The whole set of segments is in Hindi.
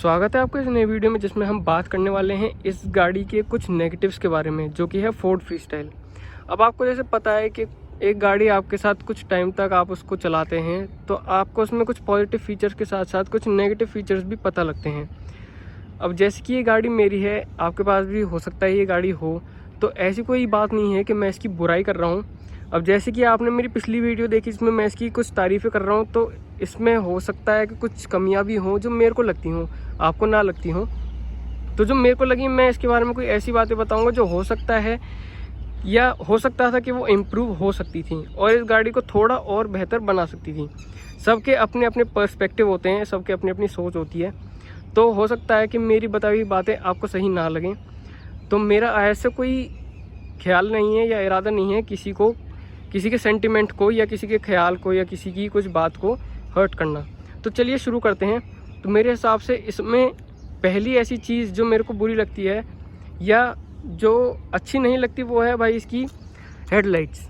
स्वागत है आपको इस नई वीडियो में जिसमें हम बात करने वाले हैं इस गाड़ी के कुछ नेगेटिव्स के बारे में, जो कि है फोर्ड फ्रीस्टाइल। अब आपको जैसे पता है कि एक गाड़ी आपके साथ कुछ टाइम तक आप उसको चलाते हैं तो आपको उसमें कुछ पॉजिटिव फीचर्स के साथ साथ कुछ नेगेटिव फीचर्स भी पता लगते हैं। अब जैसे कि ये गाड़ी मेरी है, आपके पास भी हो सकता है ये गाड़ी हो, तो ऐसी कोई बात नहीं है कि मैं इसकी बुराई कर रहा हूँ। अब जैसे कि आपने मेरी पिछली वीडियो देखी जिसमें मैं इसकी कुछ तारीफ़ें कर रहा हूँ, तो इसमें हो सकता है कि कुछ कमियां भी हों जो मेरे को लगती हों, आपको ना लगती हों। तो जो मेरे को लगी मैं इसके बारे में कोई ऐसी बातें बताऊंगा जो हो सकता है या हो सकता था कि वो इम्प्रूव हो सकती थी और इस गाड़ी को थोड़ा और बेहतर बना सकती थी। सबके अपने अपने पर्सपेक्टिव होते हैं, सबके अपनी अपनी सोच होती है, तो हो सकता है कि मेरी बताई हुई बातें आपको सही ना लगें। तो मेरा ऐसे कोई ख्याल नहीं है या इरादा नहीं है किसी के सेंटिमेंट को या किसी के ख्याल को या किसी की कुछ बात को हर्ट करना। तो चलिए शुरू करते हैं। तो मेरे हिसाब से इसमें पहली ऐसी चीज़ जो मेरे को बुरी लगती है या जो अच्छी नहीं लगती वो है भाई इसकी हेडलाइट्स।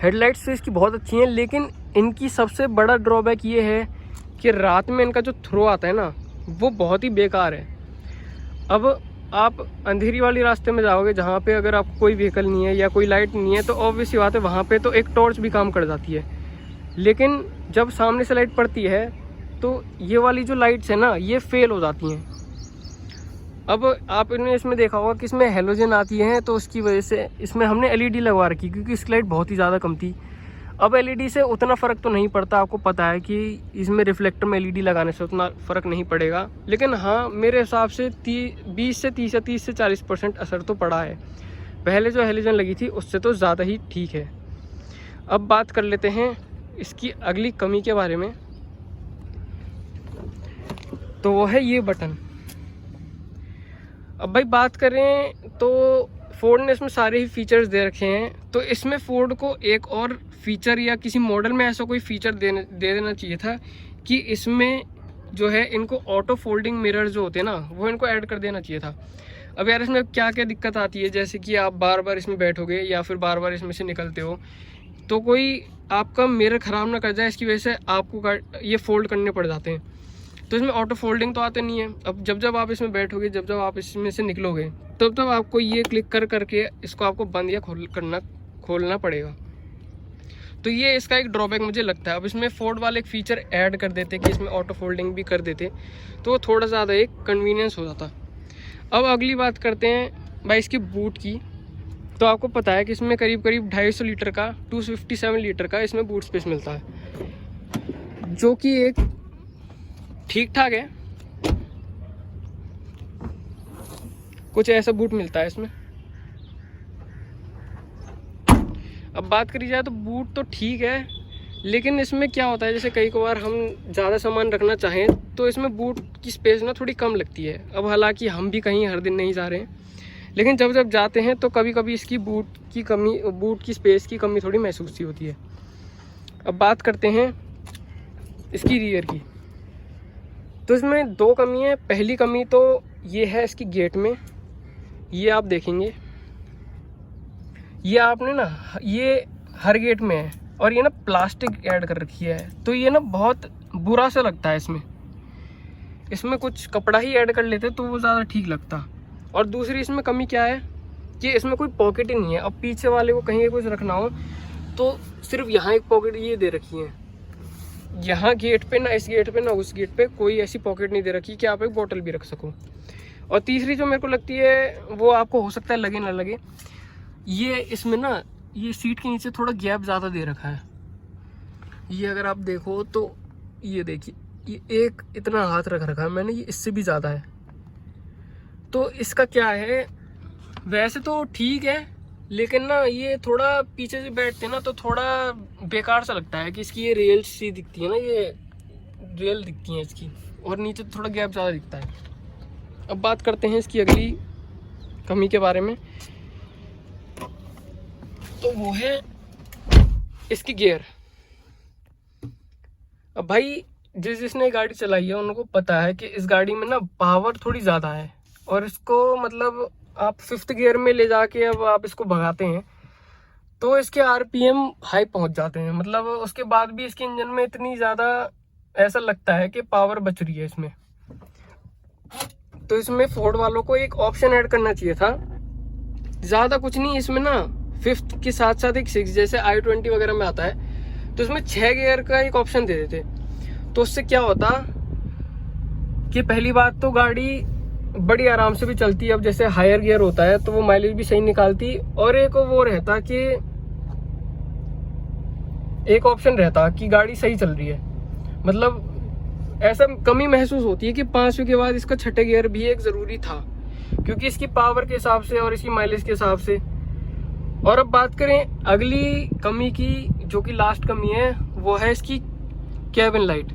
हेडलाइट्स तो इसकी बहुत अच्छी हैं, लेकिन इनकी सबसे बड़ा ड्रॉबैक ये है कि रात में इनका जो थ्रो आता है ना वो बहुत ही बेकार है। अब आप अंधेरी वाली रास्ते में जाओगे जहाँ पे अगर आपको कोई व्हीकल नहीं है या कोई लाइट नहीं है तो ऑब्वियस बात है वहाँ पे तो एक टॉर्च भी काम कर जाती है, लेकिन जब सामने से लाइट पड़ती है तो ये वाली जो लाइट्स है ना ये फेल हो जाती हैं। अब आपने इसमें देखा होगा कि इसमें हेलोजन आती है, तो उसकी वजह से इसमें हमने एलईडी लगवा रखी क्योंकि इसकी लाइट बहुत ही ज़्यादा कम थी। अब एलईडी से उतना फ़र्क तो नहीं पड़ता, आपको पता है कि इसमें रिफ्लेक्टर में एलईडी लगाने से उतना फ़र्क नहीं पड़ेगा, लेकिन हाँ मेरे हिसाब से 20 से 30 या 30 से 40% असर तो पड़ा है। पहले जो हेलोजन लगी थी उससे तो ज़्यादा ही ठीक है। अब बात कर लेते हैं इसकी अगली कमी के बारे में, तो वो है ये बटन। अब भाई बात करें तो फोर्ड ने इसमें सारे ही फीचर्स दे रखे हैं, तो इसमें फोर्ड को एक और फीचर या किसी मॉडल में ऐसा कोई फीचर दे देना चाहिए था कि इसमें जो है इनको ऑटो फोल्डिंग मिरर जो होते हैं ना वो इनको ऐड कर देना चाहिए था। अब यार इसमें क्या क्या दिक्कत आती है, जैसे कि आप बार बार इसमें बैठोगे या फिर बार बार इसमें से निकलते हो तो कोई आपका मिरर ख़राब ना कर जाए, इसकी वजह से आपको ये फोल्ड करने पड़ जाते हैं। तो इसमें ऑटो फोल्डिंग तो आते नहीं है। अब जब आप इसमें बैठोगे, जब आप इसमें से निकलोगे तब आपको ये क्लिक करके इसको आपको बंद या खोलना पड़ेगा। तो ये इसका एक ड्रॉबैक मुझे लगता है। अब इसमें फोर्ड वाले एक फीचर ऐड कर देते कि इसमें ऑटो फोल्डिंग भी कर देते तो वो थोड़ा ज़्यादा एक कन्वीनियंस हो जाता। अब अगली बात करते हैं भाई इसकी बूट की। तो आपको पता है कि इसमें करीब 250 लीटर का 257 लीटर का इसमें बूट स्पेस मिलता है, जो कि एक ठीक ठाक है, कुछ ऐसा बूट मिलता है इसमें। अब बात करी जाए तो बूट तो ठीक है, लेकिन इसमें क्या होता है जैसे कई बार हम ज़्यादा सामान रखना चाहें तो इसमें बूट की स्पेस ना थोड़ी कम लगती है। अब हालांकि हम भी कहीं हर दिन नहीं जा रहे हैं, लेकिन जब जाते हैं तो कभी कभी इसकी बूट की स्पेस की कमी थोड़ी महसूस सी होती है। अब बात करते हैं इसकी रियर की। तो इसमें दो कमी है। पहली कमी तो ये है इसकी गेट में, ये आप देखेंगे ये आपने ना ये हर गेट में है और ये ना प्लास्टिक ऐड कर रखी है, तो ये ना बहुत बुरा सा लगता है। इसमें कुछ कपड़ा ही ऐड कर लेते तो वो ज़्यादा ठीक लगता। और दूसरी इसमें कमी क्या है कि इसमें कोई पॉकेट ही नहीं है। अब पीछे वाले को कहीं कुछ रखना हो तो सिर्फ यहाँ एक पॉकेट ये दे रखी है, यहाँ गेट पे ना इस गेट पे ना उस गेट पे कोई ऐसी पॉकेट नहीं दे रखी कि आप एक बोतल भी रख सको। और तीसरी जो मेरे को लगती है वो आपको हो सकता है लगे ना लगे, ये इसमें ना ये सीट के नीचे थोड़ा गैप ज़्यादा दे रखा है। ये अगर आप देखो तो ये देखिए, ये एक इतना हाथ रख रखा है मैंने, ये इससे भी ज़्यादा है। तो इसका क्या है, वैसे तो ठीक है, लेकिन ना ये थोड़ा पीछे से बैठते ना तो थोड़ा बेकार सा लगता है कि इसकी ये रेल सी दिखती है ना, ये रेल दिखती है इसकी, और नीचे थोड़ा गैप ज़्यादा दिखता है। अब बात करते हैं इसकी अगली कमी के बारे में, तो वो है इसकी गियर। अब भाई जिसने गाड़ी चलाई है उनको पता है कि इस गाड़ी में ना पावर थोड़ी ज़्यादा है, और इसको मतलब आप 5th गियर में ले जाके अब आप इसको भगाते हैं तो इसके आरपीएम हाई पहुंच जाते हैं। मतलब उसके बाद भी इसके इंजन में इतनी ज़्यादा ऐसा लगता है कि पावर बच रही है इसमें। तो इसमें फोर्ड वालों को एक ऑप्शन ऐड करना चाहिए था, ज़्यादा कुछ नहीं। इसमें ना 5th के साथ साथ एक 6 जैसे i20 वगैरह में आता है, तो इसमें 6 गियर का एक ऑप्शन दे देते। तो उससे क्या होता कि पहली बात तो गाड़ी बड़ी आराम से भी चलती है। अब जैसे हायर गियर होता है तो वो माइलेज भी सही निकालती, और एक वो रहता कि एक ऑप्शन रहता कि गाड़ी सही चल रही है। मतलब ऐसा कमी महसूस होती है कि 5वीं के बाद इसका 6ठे गियर भी एक ज़रूरी था, क्योंकि इसकी पावर के हिसाब से और इसकी माइलेज के हिसाब से। और अब बात करें अगली कमी की, जो कि लास्ट कमी है, वो है इसकी कैबिन लाइट।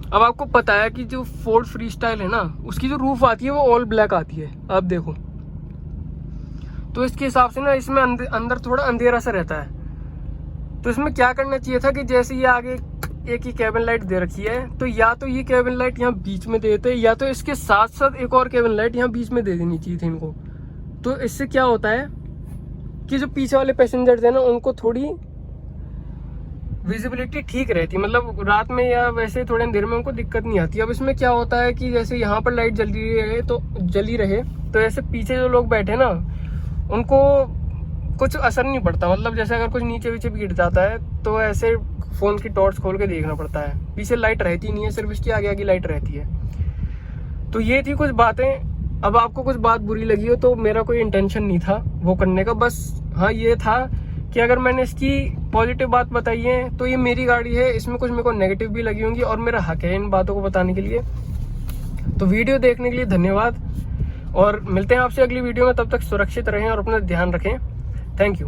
अब आपको पता है कि जो फोर्ड फ्रीस्टाइल है ना, उसकी जो रूफ आती है वो ऑल ब्लैक आती है, आप देखो। तो इसके हिसाब से ना इसमें अंदर थोड़ा अंधेरा सा रहता है। तो इसमें क्या करना चाहिए था कि जैसे ये आगे एक ही कैबिन लाइट दे रखी है, तो या तो ये कैबिन लाइट यहाँ बीच में देते, या तो इसके साथ साथ एक और कैबिन लाइट यहाँ बीच में दे देनी चाहिए थी इनको। तो इससे क्या होता है कि जो पीछे वाले पैसेंजर्स हैं ना, उनको थोड़ी विजिबिलिटी ठीक रहती, मतलब रात में या वैसे थोड़े अंधेरे में उनको दिक्कत नहीं आती। अब इसमें क्या होता है कि जैसे यहाँ पर लाइट जली रहे तो ऐसे पीछे जो लोग बैठे ना, उनको कुछ असर नहीं पड़ता। मतलब जैसे अगर कुछ नीचे वीचे भी गिर जाता है तो ऐसे फ़ोन की टॉर्च खोल के देखना पड़ता है, पीछे लाइट रहती नहीं है, सिर्फ इसकी आगे आगे लाइट रहती है। तो ये थी कुछ बातें। अब आपको कुछ बात बुरी लगी हो तो मेरा कोई इंटेंशन नहीं था वो करने का, बस हाँ ये था कि अगर मैंने इसकी पॉजिटिव बात बताई है तो ये मेरी गाड़ी है, इसमें कुछ मेरे को नेगेटिव भी लगी होंगी और मेरा हक है इन बातों को बताने के लिए। तो वीडियो देखने के लिए धन्यवाद, और मिलते हैं आपसे अगली वीडियो में। तब तक सुरक्षित रहें और अपना ध्यान रखें। Thank you.